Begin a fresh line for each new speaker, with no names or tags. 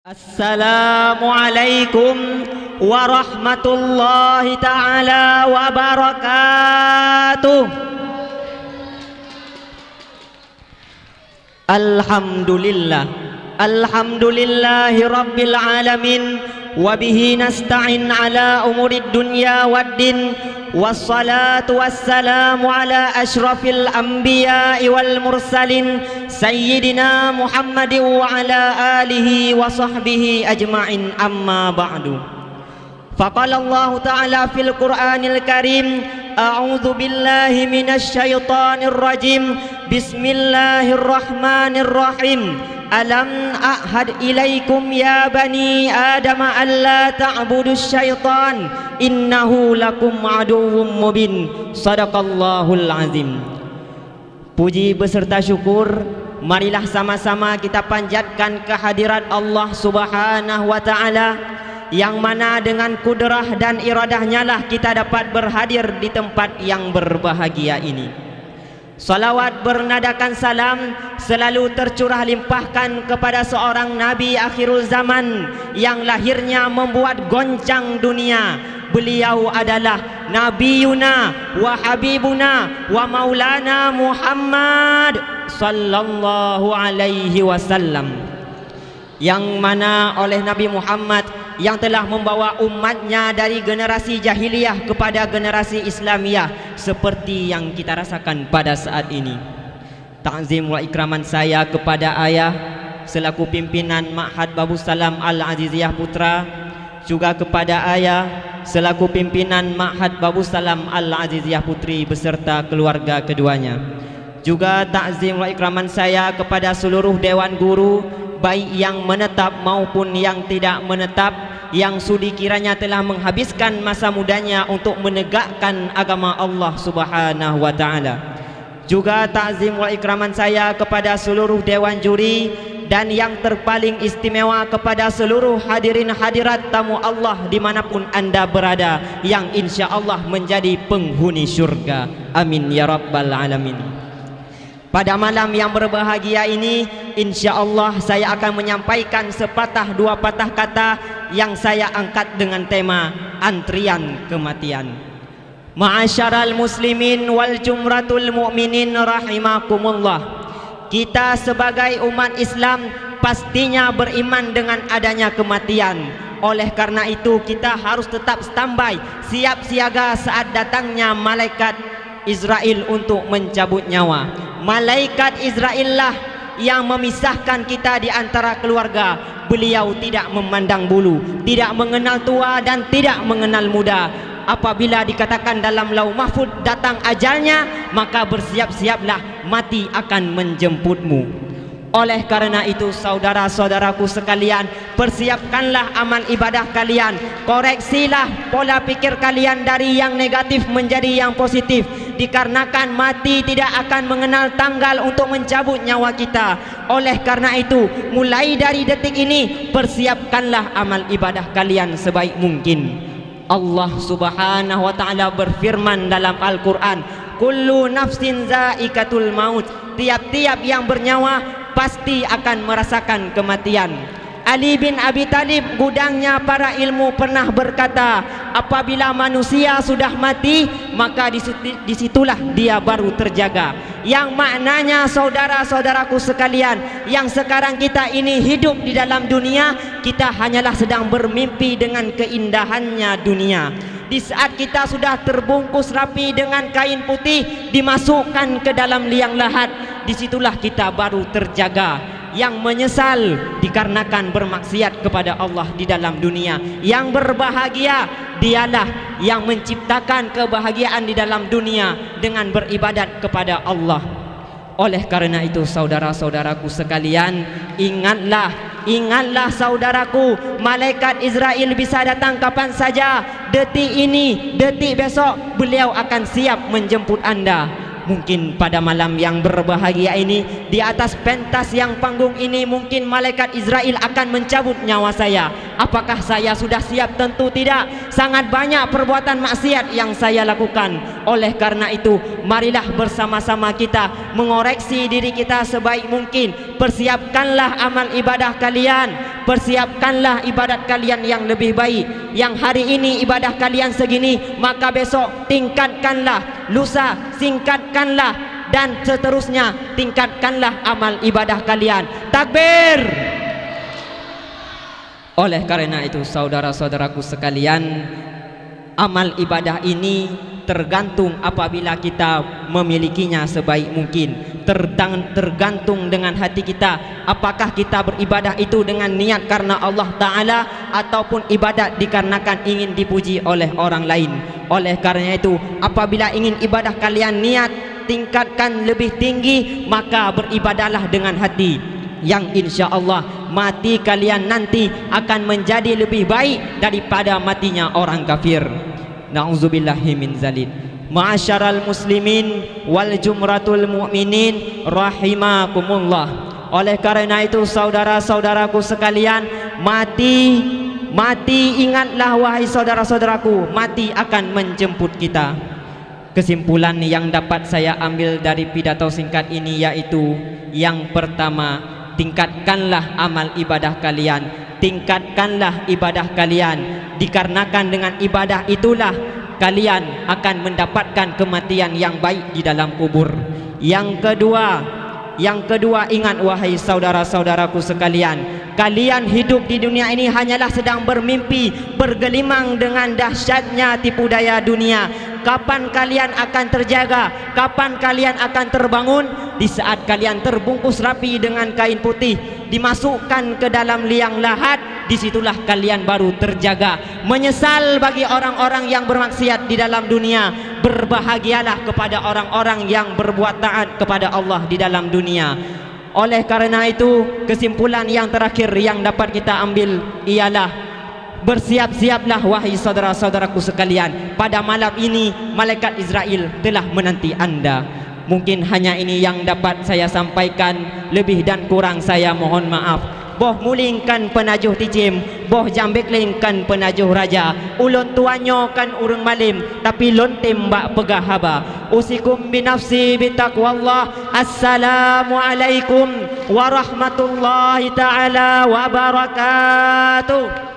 Assalamualaikum warahmatullahi ta'ala wabarakatuh. Alhamdulillahi rabbil alamin. Wabihi nasta'in ala umurid dunya waddin. Wassalatu wassalamu ala ashrafil anbiya'i wal mursalin Sayyidina Muhammadin wa ala alihi wa sahbihi ajma'in, amma ba'du. Faqala Allah ta'ala fil Qur'anil Karim, a'udzu billahi minasy syaithanir rajim. Bismillahirrahmanirrahim. Alam a'had ilaikum ya bani Adam alla ta'budus syaitan innahu lakum aduwwum mubin. Sadaqallahul azim. Puji beserta syukur, marilah sama-sama kita panjatkan kehadirat Allah Subhanahu wa ta'ala, yang mana dengan kudrah dan iradahnya lah kita dapat berhadir di tempat yang berbahagia ini. Salawat bernadakan salam selalu tercurah limpahkan kepada seorang Nabi akhirul zaman yang lahirnya membuat goncang dunia. Beliau adalah Nabiyuna wa Habibuna wa Maulana Muhammad sallallahu alaihi wasallam, yang mana oleh Nabi Muhammad yang telah membawa umatnya dari generasi jahiliyah kepada generasi Islamiyah seperti yang kita rasakan pada saat ini. Ta'zim wa ikraman saya kepada ayah selaku pimpinan Ma'had Babus Salam Al-Aziziyah Putra, juga kepada ayah selaku pimpinan Ma'had Babus Salam Al-Aziziyah Putri beserta keluarga keduanya. Juga ta'zim wa ikraman saya kepada seluruh dewan guru, baik yang menetap maupun yang tidak menetap, yang sudi kiranya telah menghabiskan masa mudanya untuk menegakkan agama Allah Subhanahu wa ta'ala. Juga ta'zim wa ikraman saya kepada seluruh dewan juri, dan yang terpaling istimewa kepada seluruh hadirin hadirat tamu Allah dimanapun anda berada, yang insya Allah menjadi penghuni syurga. Amin ya rabbal alamin. Pada malam yang berbahagia ini, insya Allah saya akan menyampaikan sepatah dua patah kata yang saya angkat dengan tema antrian kematian. Ma'asyaral muslimin wal jumratul mu'minin rahimakumullah. Kita sebagai umat Islam pastinya beriman dengan adanya kematian. Oleh karena itu kita harus tetap standby, siap siaga saat datangnya malaikat Israel untuk mencabut nyawa. Malaikat Israel lah yang memisahkan kita di antara keluarga. Beliau tidak memandang bulu, tidak mengenal tua dan tidak mengenal muda. Apabila dikatakan dalam lauh mahfuz datang ajalnya, maka bersiap-siaplah, mati akan menjemputmu. Oleh karena itu saudara-saudaraku sekalian, persiapkanlah amal ibadah kalian, koreksilah pola pikir kalian dari yang negatif menjadi yang positif, dikarenakan mati tidak akan mengenal tanggal untuk mencabut nyawa kita. Oleh karena itu, mulai dari detik ini persiapkanlah amal ibadah kalian sebaik mungkin. Allah Subhanahu wa ta'ala berfirman dalam Al-Quran, kullu nafsin zaikatul maut. Tiap-tiap yang bernyawa pasti akan merasakan kematian. Ali bin Abi Talib, gudangnya para ilmu, pernah berkata, apabila manusia sudah mati, maka disitulah dia baru terjaga. Yang maknanya saudara-saudaraku sekalian, yang sekarang kita ini hidup di dalam dunia, kita hanyalah sedang bermimpi dengan keindahannya dunia. Di saat kita sudah terbungkus rapi dengan kain putih, dimasukkan ke dalam liang lahat, disitulah kita baru terjaga. Yang menyesal dikarenakan bermaksiat kepada Allah di dalam dunia. Yang berbahagia dialah yang menciptakan kebahagiaan di dalam dunia dengan beribadat kepada Allah. Oleh karena itu saudara-saudaraku sekalian, ingatlah saudaraku, malaikat Israel bisa datang kapan saja. Detik ini, detik besok, beliau akan siap menjemput anda. Mungkin pada malam yang berbahagia ini, di atas pentas yang panggung ini, mungkin malaikat Israel akan mencabut nyawa saya. Apakah saya sudah siap? Tentu tidak. Sangat banyak perbuatan maksiat yang saya lakukan. Oleh karena itu, marilah bersama-sama kita mengoreksi diri kita sebaik mungkin. Persiapkanlah amal ibadah kalian, persiapkanlah ibadat kalian yang lebih baik. Yang hari ini ibadah kalian segini, maka besok tingkatkanlah, lusa tingkatkanlah, dan seterusnya tingkatkanlah amal ibadah kalian. Takbir. Oleh karena itu, saudara-saudaraku sekalian, amal ibadah ini tergantung apabila kita memilikinya sebaik mungkin. Tergantung dengan hati kita. Apakah kita beribadah itu dengan niat karena Allah Ta'ala, ataupun ibadat dikarenakan ingin dipuji oleh orang lain. Oleh karena itu, apabila ingin ibadah kalian niat tingkatkan lebih tinggi, maka beribadahlah dengan hati yang insya Allah mati kalian nanti akan menjadi lebih baik daripada matinya orang kafir. Na'udzubillahi min zalik. Ma'asyaral muslimin wal jumratul mu'minin rahimakumullah. Oleh karena itu, saudara-saudaraku sekalian, mati ingatlah wahai saudara-saudaraku, mati akan menjemput kita. Kesimpulan yang dapat saya ambil dari pidato singkat ini yaitu, yang pertama, tingkatkanlah amal ibadah kalian, tingkatkanlah ibadah kalian, dikarenakan dengan ibadah itulah kalian akan mendapatkan kematian yang baik di dalam kubur. Yang kedua, ingat wahai saudara-saudaraku sekalian, kalian hidup di dunia ini hanyalah sedang bermimpi, bergelimang dengan dahsyatnya tipu daya dunia. Kapan kalian akan terjaga? Kapan kalian akan terbangun? Di saat kalian terbungkus rapi dengan kain putih, dimasukkan ke dalam liang lahat, disitulah kalian baru terjaga. Menyesal bagi orang-orang yang bermaksiat di dalam dunia, berbahagialah kepada orang-orang yang berbuat taat kepada Allah di dalam dunia. Oleh karena itu, kesimpulan yang terakhir yang dapat kita ambil ialah, bersiap-siaplah wahai saudara-saudaraku sekalian. Pada malam ini malaikat Israel telah menanti anda. Mungkin hanya ini yang dapat saya sampaikan. Lebih dan kurang saya mohon maaf. Boh mulingkan penajuh tijim, boh jambeklingkan penajuh raja. Ulun tuanyo kan urang malim, tapi lon tembak pegah haba. Usikum binafsi bitaqwallah. Assalamualaikum warahmatullahi ta'ala wabarakatuh.